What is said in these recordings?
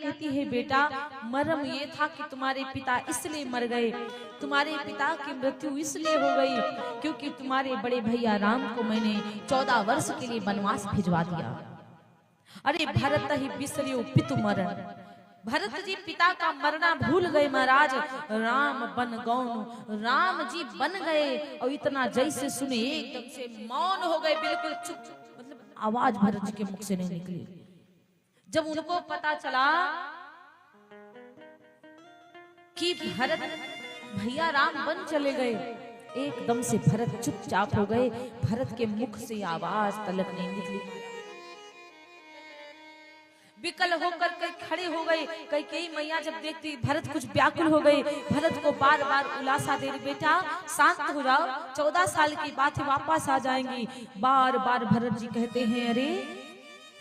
कहती है बेटा मर्म ये था कि तुम्हारे पिता इसलिए मर गए, तुम्हारे पिता की मृत्यु इसलिए हो गई क्योंकि तुम्हारे बड़े भैया राम को मैंने 14 वर्ष के लिए वनवास भिजवा दिया। अरे भरत ही बिसरियो पितु मरण, भरत जी पिता का मरना भूल गए महाराज। राम बन गौन, राम जी बन गए और इतना जैसे सुने एकदम से मौन हो गए, बिल्कुल चुप, मतलब आवाज भरत जी के मुख से नहीं निकली। जब उनको पता चला कि भरत भैया राम बन चले गए, एकदम से भरत चुपचाप हो गए, भरत के मुख से आवाज तलक नहीं निकली। विकल होकर कई खड़े हो गए। कई मैया जब देखती भरत कुछ व्याकुल हो गए, भरत को बार बार उलासा दे रही, बेटा शांत हो जाओ, 14 साल की बात है, वापस आ जाएंगी। बार बार भरत जी कहते हैं अरे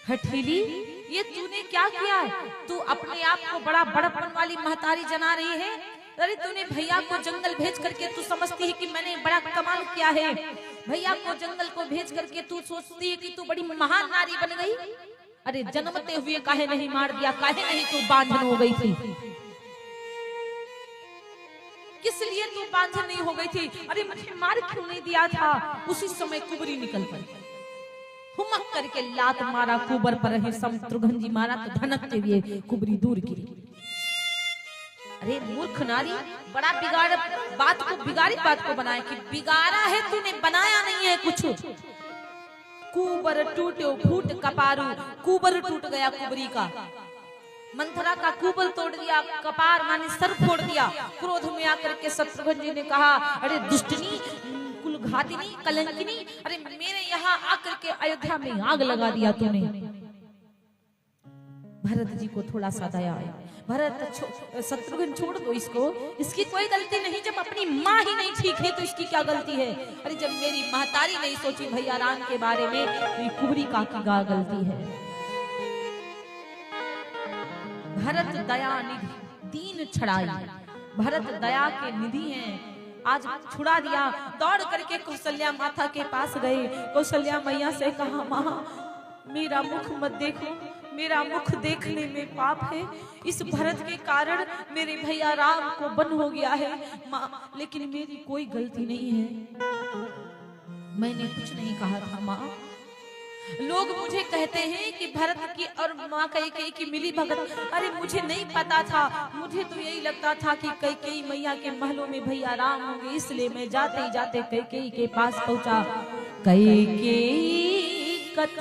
हठीली ये तूने क्या किया, तू अपने आप को बड़ा बड़पन वाली महतारी जना रही है। अरे तूने भैया को जंगल भेज करके तू समझती है कि मैंने बड़ा कमाल किया है, भैया को जंगल को भेज करके तू सोचती है कि तू बड़ी महान नारी बन गई। अरे जन्मते हुए काहे नहीं मार दिया, काहे नहीं तू बांझन हो गई थी, किस लिए तू बांझन नहीं हो गई थी। अरे मुझे मार क्यों नहीं दिया था। उसी समय कुबरी निकल पड़ी, हुमक करके लात मारा कुबर पर ही, शत्रुघ्न जी मारा तो धनकते हुए कुबरी दूर गिरी। अरे मूर्ख नारी, बड़ा बिगाड़ी बात को बनाया कि बिगाड़ा है तूने, बनाया नहीं है कुछ। कुबर टूटो फूट कपारू, कुबर टूट गया कुबरी का, मंथरा का कुबर तोड़ दिया, कपार माने सर फोड़ दिया। क्रोध में आकर के शत्रुघ्न जी ने कहा अरे दुष्टनी, कुलघातिनी, कलंकिनी, अरे मेरे यहाँ आकर के अयोध्या में आग लगा दिया तूने। भरत जी को थोड़ा सा दया आया, भरत शत्रुघ्न छोड़ दो इसको, इसकी कोई गलती नहीं, जब अपनी माँ ही नहीं ठीक है तो इसकी क्या गलती है। अरे जब मेरी महतारी नहीं सोची भैया राम के बारे में तो कुबरी का क्या गलती है। भरत दया निधि दीन छड़ाई, भरत दया के निधि हैं, आज छुड़ा दिया। दौड़ करके कौशल्या माता के पास गए, कौशल्या मैया से कहा माँ मेरा मुख मत देखो, मेरा मुख देखने में पाप है, इस भरत के कारण मेरे भैया राम को वन हो गया है माँ, लेकिन मेरी कोई गलती नहीं है, मैंने कुछ नहीं कहा था माँ। लोग मुझे कहते हैं कि भरत की और माँ कैकेयी की मिली भगत, अरे मुझे नहीं पता था, मुझे तो यही लगता था कि कैकेयी मैया के महलों में भैया राम होंगे, इसलिए मैं जाते ही जाते कैकेयी के पास पहुंचा। कैकेयी कत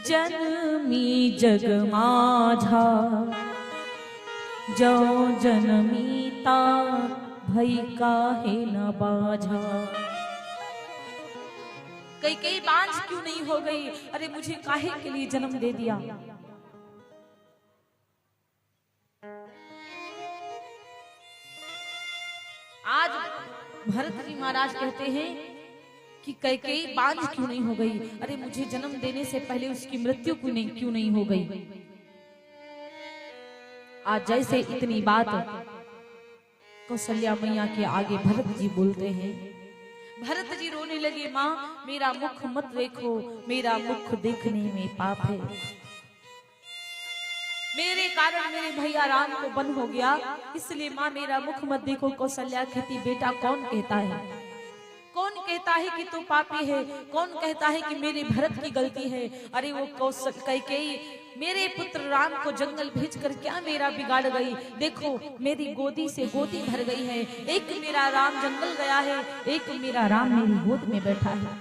जनमी जग माझा, जो जनमीता भई काहे न बाझा। कैकेयी बांझ क्यों नहीं हो गई, अरे मुझे काहे के लिए जन्म दे दिया। आज भरत जी महाराज कहते हैं कि कैकेयी बांझ क्यों नहीं हो गई, अरे मुझे जन्म देने से पहले उसकी मृत्यु क्यों नहीं हो गई। आज जैसे इतनी बात कौशल्या मैया के आगे भरत जी बोलते हैं, भरत जी रोने लगे, माँ मेरा मुख मत देखो, मेरा मुख देखने में पाप है, मेरे कारण मेरे भैया राम को वन हो गया, इसलिए माँ मेरा मुख मत देखो। कौशल्या कहती बेटा कौन कहता है, कौन कहता है कि तू पापी है, कौन कहता है कि मेरे भरत की गलती है। अरे वो कैकेयी मेरे पुत्र राम को जंगल भेजकर क्या मेरा बिगाड़ गई। देखो मेरी गोदी से गोदी भर गई है, एक मेरा राम जंगल गया है, एक मेरा राम मेरी गोद में बैठा है।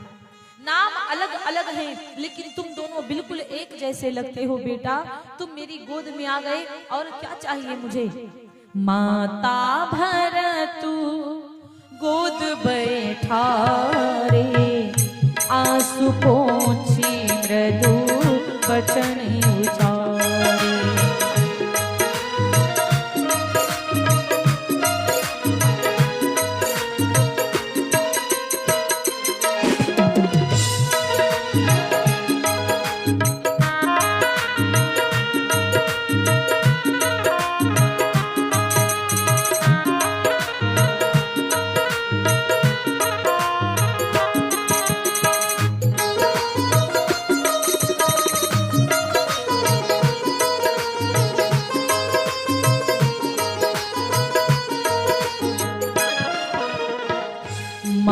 नाम अलग अलग हैं, लेकिन तुम दोनों बिल्कुल एक जैसे लगते हो बेटा। तुम मेरी गोद में आ गए और क्या चाहिए मुझे। माता भरतु गोद बैठा रे, आंसू पोंछी मृदु वचन उचारे।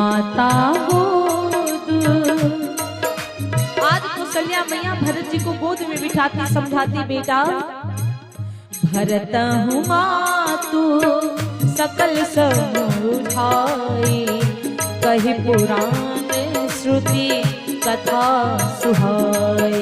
माता गोद। आज कौशल्या मैया भरत जी को गोद में बिठाती समझाती, बेटा भरत हूँ मातु सकल समझाई, कही पुराण श्रुति कथा सुहाई।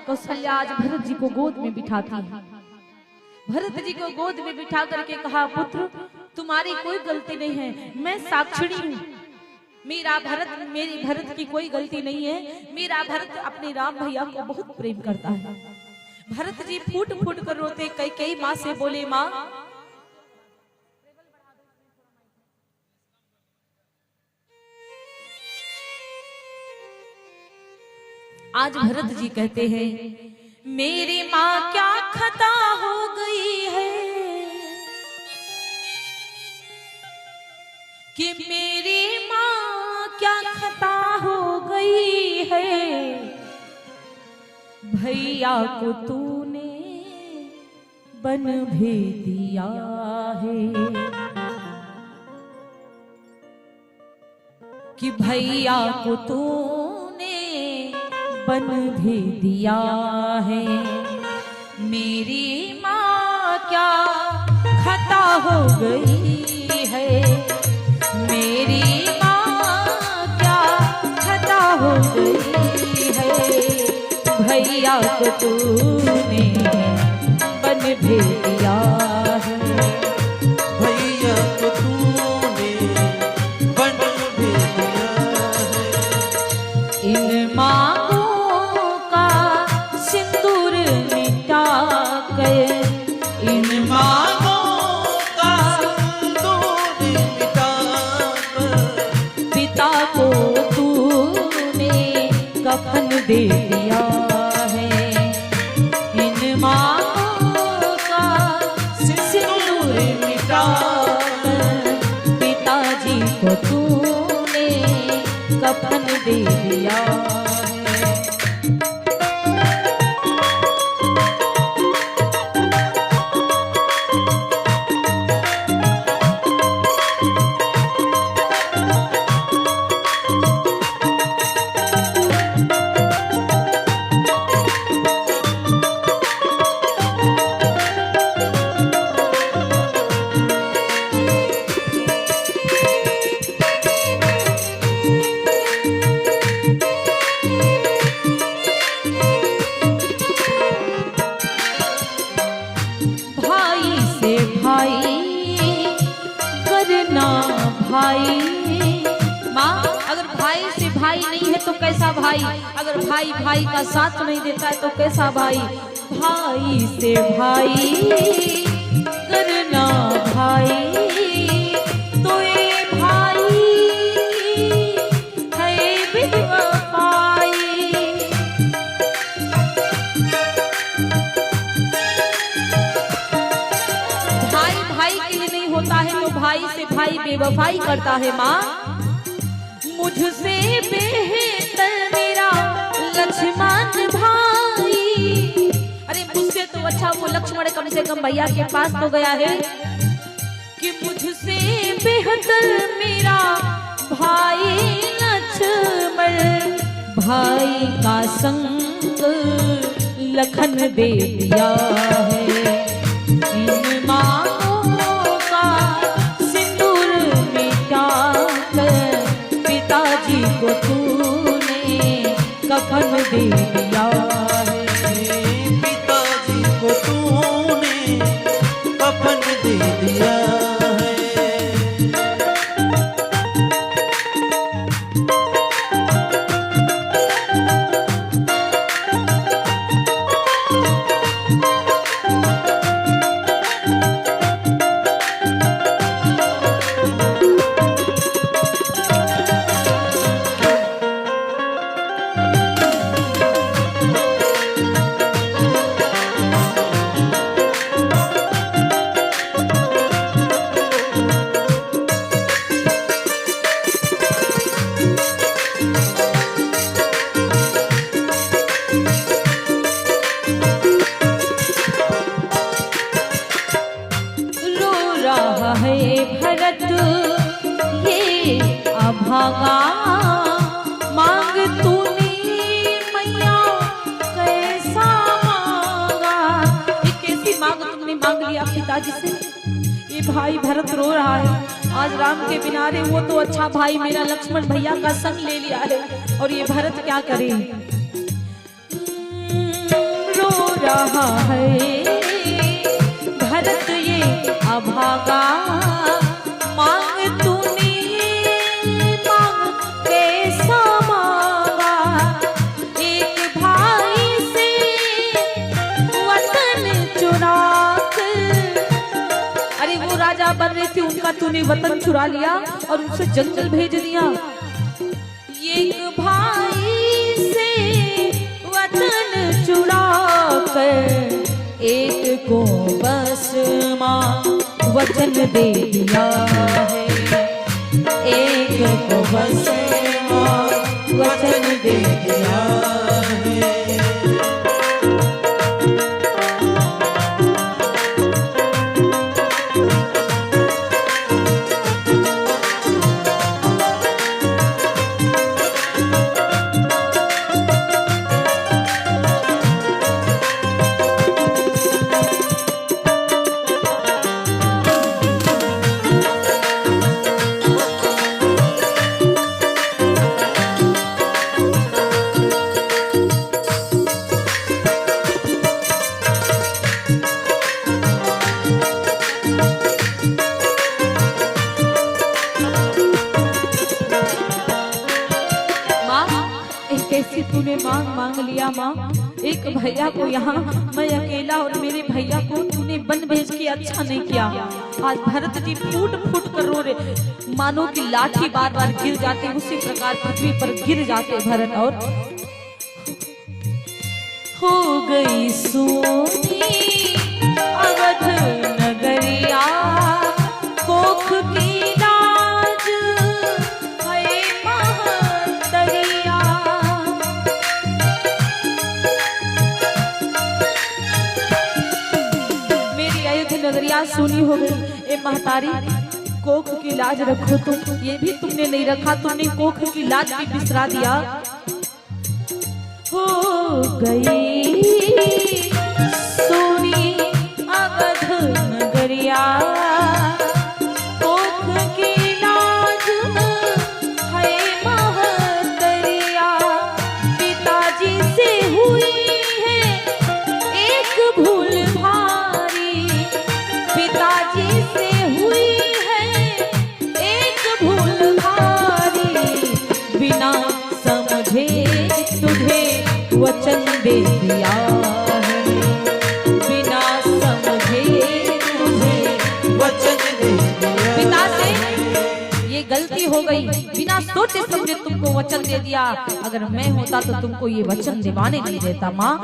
कौशल्या आज भरत जी को गोद में बिठाती है। भरत जी को गोद में बिठा करके कहा, पुत्र तुम्हारी कोई गलती नहीं है, मैं साक्षिणी हूँ। मेरी भरत की कोई गलती नहीं है। मेरा भरत अपने राम भैया को बहुत प्रेम करता है। भरत जी फूट फूट कर रोते, कई माँ से बोले, माँ आज भरत जी कहते हैं, मेरी माँ क्या खता हो गई है कि मेरी माँ क्या खता हो गई है, भैया को तूने बन भेज दिया है, कि भैया को तूने बन भी दिया है। मेरी माँ क्या खता हो गई है, मेरी माँ क्या खता हो गई है, भैया को तूने बन भी दिया है, भैया को तूने बन भी दिया है। इन मांगों इन मांगों का सिंदूर मिटाकर पिता को तूने कफन दे दिया है। इन मांगों का सिंदूर मिटाकर पिताजी को तूने कफन दे दिया है। भाई माँ, अगर भाई से भाई नहीं है तो कैसा भाई, अगर भाई भाई का साथ नहीं देता है तो कैसा भाई। भाई से भाई करना भाई, तो ये भाई है बेवफाई। भाई भाई के लिए नहीं होता है तो भाई से भाई बेवफाई करता है। माँ, मुझसे बेहतर मेरा लक्ष्मण भाई, अरे मुझसे तो अच्छा वो लक्ष्मण कम से कम भैया के पास तो गया है, कि मुझसे बेहतर मेरा भाई लक्ष्मण, भाई का संग लखन दे दिया है। इन मांगों का सिंदूर मिटाकर पिताजी को तूने कफन दे दिया है। पिता मांग लिया पिताजी से। ये भाई भरत रो रहा है, आज राम के बिना रे वो तो अच्छा भाई मेरा लक्ष्मण भैया का संग ले लिया है, और ये भरत क्या करे। रो रहा है भरत ये अभागा, मांग तूने मांग कैसा मांगा, एक भाई से वतन चुरा कर। अरे वो राजा बन रहे थे, उनका तूने वतन चुरा लिया और उनसे जंगल भेज दिया। एक भाई से वतन चुरा कर, एक को बस मां वचन दे दिया है, एक को बस मां वचन दे दिया है। कैसे तूने मांग मांग लिया माँ, एक भैया को यहाँ मैं अकेला और मेरे भैया को तूने बन भेज के अच्छा नहीं किया। आज भरत जी फूट फूट कर रो रहे, मानो कि लाठी बार बार गिर जाते, उसी प्रकार पृथ्वी पर गिर जाते भरत। और हो गई सोनी अवध नगरिया, कोख की लाज है महतरिया। मेरी अयोध्या नगरिया सोनी हो गई। ए महतारी, कोख की लाज रखो तुम, ये भी तुमने नहीं रखा, तुमने कोख की लाज भी बिसरा दिया। हो गई सोनी अवध नगरिया, कोख की लाज है महतरिया। पिताजी से हुई है एक भूल भारी, पिताजी से हुई है एक भूल भारी, बिना समझे तुझे वचन दे दिया है, बिना समझे तुझे वचन दे दिया। पिता से ये गलती हो गई, बिना सोचे समझे तुमको वचन दे दिया। अगर मैं होता तो तुमको ये वचन दिवाने नहीं देता माँ।